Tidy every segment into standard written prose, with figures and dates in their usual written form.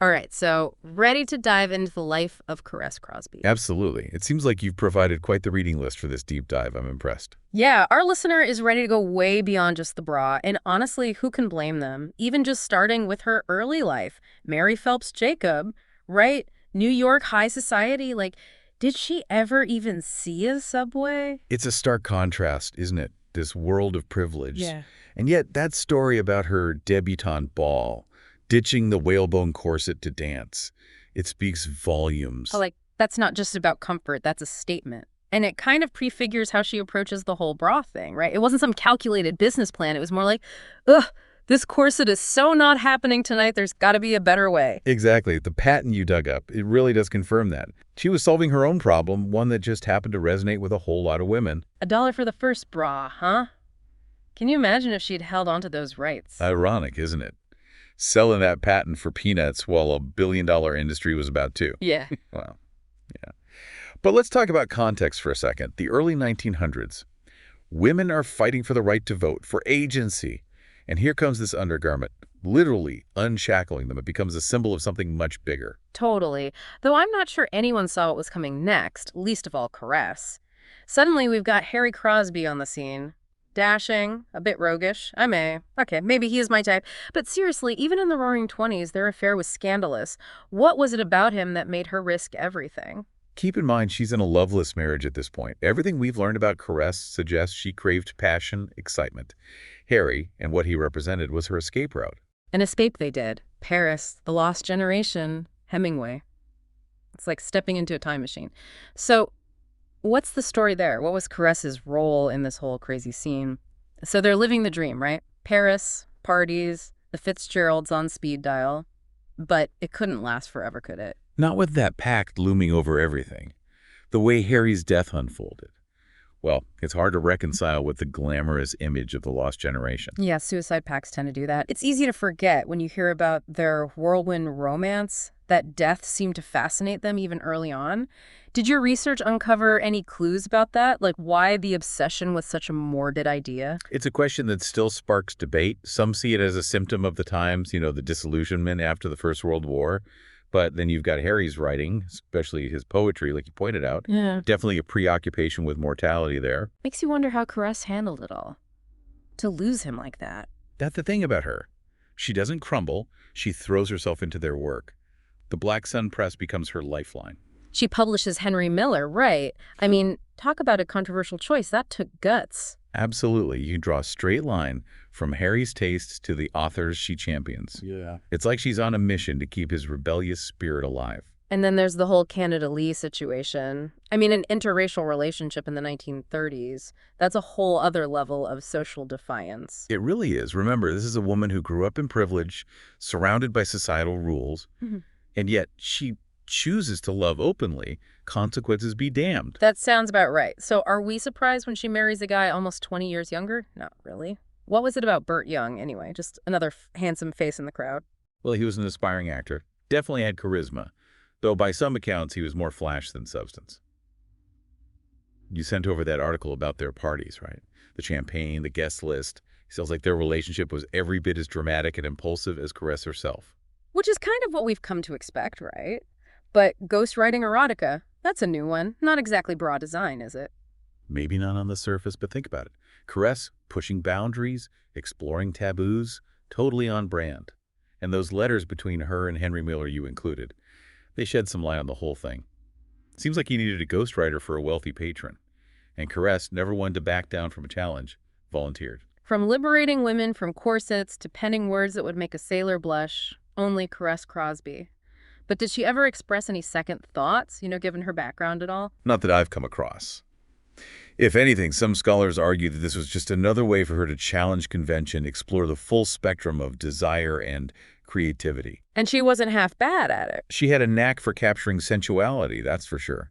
All right, so ready to dive into the life of Caresse Crosby. Absolutely. It seems like you've provided quite the reading list for this deep dive. I'm impressed. Yeah, our listener is ready to go way beyond just the bra, and honestly, who can blame them? Even just starting with her early life, Mary Phelps Jacob, right? New York high society, like, did she ever even see a subway? It's a stark contrast, isn't it? This world of privilege. Yeah. And yet that story about her debutante ball, ditching the whalebone corset to dance, it speaks volumes. Oh, like, that's not just about comfort, that's a statement. And it kind of prefigures how she approaches the whole bra thing, right? It wasn't some calculated business plan. It was more like, ugh, this corset is so not happening tonight, there's got to be a better way. Exactly. The patent you dug up, it really does confirm that. She was solving her own problem, one that just happened to resonate with a whole lot of women. $1 for the first bra, huh? Can you imagine if she'd held on to those rights? Ironic, isn't it? Selling that patent for peanuts while a billion-dollar industry was about to. Yeah. Wow. Yeah. But let's talk about context for a second. The early 1900s. Women are fighting for the right to vote, for agency. And here comes this undergarment, literally unshackling them. It becomes a symbol of something much bigger. Totally. Though I'm not sure anyone saw what was coming next, least of all Caresse. Suddenly, we've got Harry Crosby on the scene. Dashing, a bit roguish. Okay, maybe he is my type. But seriously, even in the Roaring '20s, their affair was scandalous. What was it about him that made her risk everything? Keep in mind, she's in a loveless marriage at this point. Everything we've learned about Caresse suggests she craved passion, excitement. Harry, and what he represented, was her escape route. An escape they did. Paris, the lost generation, Hemingway. It's like stepping into a time machine. So, what's the story there? What was Caresse's role in this whole crazy scene? So they're living the dream, right? Paris, parties, the Fitzgeralds on speed dial. But it couldn't last forever, could it? Not with that pact looming over everything. The way Harry's death unfolded. Well, it's hard to reconcile with the glamorous image of the lost generation. Yeah, suicide pacts tend to do that. It's easy to forget when you hear about their whirlwind romance that death seemed to fascinate them even early on. Did your research uncover any clues about that? Like why the obsession with such a morbid idea? It's a question that still sparks debate. Some see it as a symptom of the times, the disillusionment after the First World War. But then you've got Harry's writing, especially his poetry, like you pointed out. Yeah. Definitely a preoccupation with mortality there. Makes you wonder how Caresse handled it all. To lose him like that. That's the thing about her. She doesn't crumble. She throws herself into their work. The Black Sun Press becomes her lifeline. She publishes Henry Miller, right? I mean, talk about a controversial choice. That took guts. Absolutely. You draw a straight line from Harry's tastes to the authors she champions. Yeah. It's like she's on a mission to keep his rebellious spirit alive. And then there's the whole Canada Lee situation. I mean, an interracial relationship in the 1930s. That's a whole other level of social defiance. It really is. Remember, this is a woman who grew up in privilege, surrounded by societal rules, and yet she chooses to love openly. Consequences be damned. That sounds about right. So are we surprised when she marries a guy almost 20 years younger? Not really. What was it about Burt Young, anyway? Just another handsome face in the crowd. Well, he was an aspiring actor. Definitely had charisma, though by some accounts he was more flash than substance. You sent over that article about their parties, right? The champagne, the guest list. It sounds like their relationship was every bit as dramatic and impulsive as Caresse herself. Which is kind of what we've come to expect, right? But ghostwriting erotica, that's a new one. Not exactly bra design, is it? Maybe not on the surface, but think about it. Caresse pushing boundaries, exploring taboos, totally on brand. And those letters between her and Henry Miller you included, they shed some light on the whole thing. Seems like he needed a ghostwriter for a wealthy patron. And Caresse, never one to back down from a challenge, volunteered. From liberating women from corsets to penning words that would make a sailor blush, only Caresse Crosby. But did she ever express any second thoughts, given her background at all? Not that I've come across. If anything, some scholars argue that this was just another way for her to challenge convention, explore the full spectrum of desire and creativity. And she wasn't half bad at it. She had a knack for capturing sensuality, that's for sure.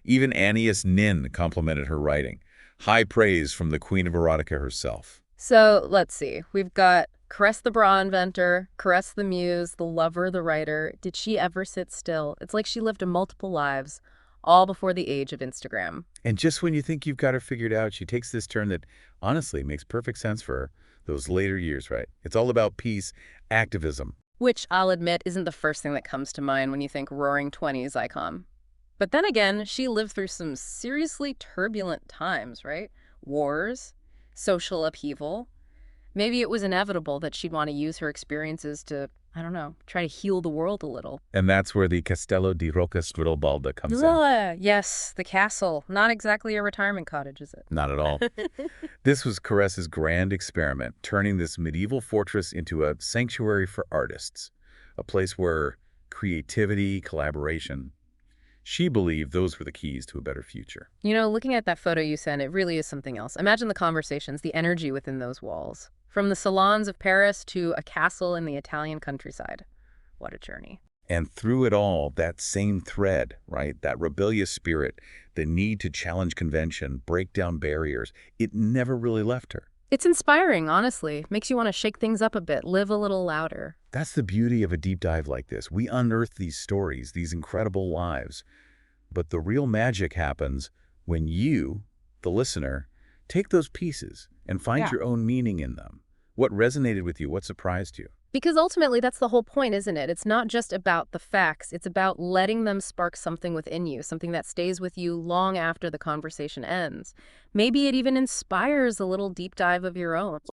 Even Anaïs Nin complimented her writing. High praise from the queen of erotica herself. So, let's see. We've got Caresse the bra inventor, Caresse the muse, the lover, the writer. Did she ever sit still? It's like she lived multiple lives, all before the age of Instagram. And just when you think you've got her figured out, she takes this turn that honestly makes perfect sense for her. Those later years, right? It's all about peace, activism, Which, I'll admit, isn't the first thing that comes to mind when you think Roaring Twenties icon. But then again, she lived through some seriously turbulent times, right? Wars, social upheaval. Maybe it was inevitable that she'd want to use her experiences to, I don't know, try to heal the world a little. And that's where the Castello di Rocca Strudalbalda comes in. Ugh, yes, the castle. Not exactly a retirement cottage, is Not at all. This was Caresse's grand experiment, turning this medieval fortress into a sanctuary for artists, a place where creativity, collaboration, she believed those were the keys to a better future. Looking at that photo you sent, it really is something else. Imagine the conversations, the energy within those walls. From the salons of Paris to a castle in the Italian countryside. What a journey. And through it all, that same thread, right, that rebellious spirit, the need to challenge convention, break down barriers, it never really left her. It's inspiring, honestly. Makes you want to shake things up a bit, live a little louder. That's the beauty of a deep dive like this. We unearth these stories, these incredible lives. But the real magic happens when you, the listener, take those pieces and find Yeah. your own meaning in them. What resonated with you? What surprised you? Because ultimately, that's the whole point, isn't it? It's not just about the facts. It's about letting them spark something within you, something that stays with you long after the conversation ends. Maybe it even inspires a little deep dive of your own.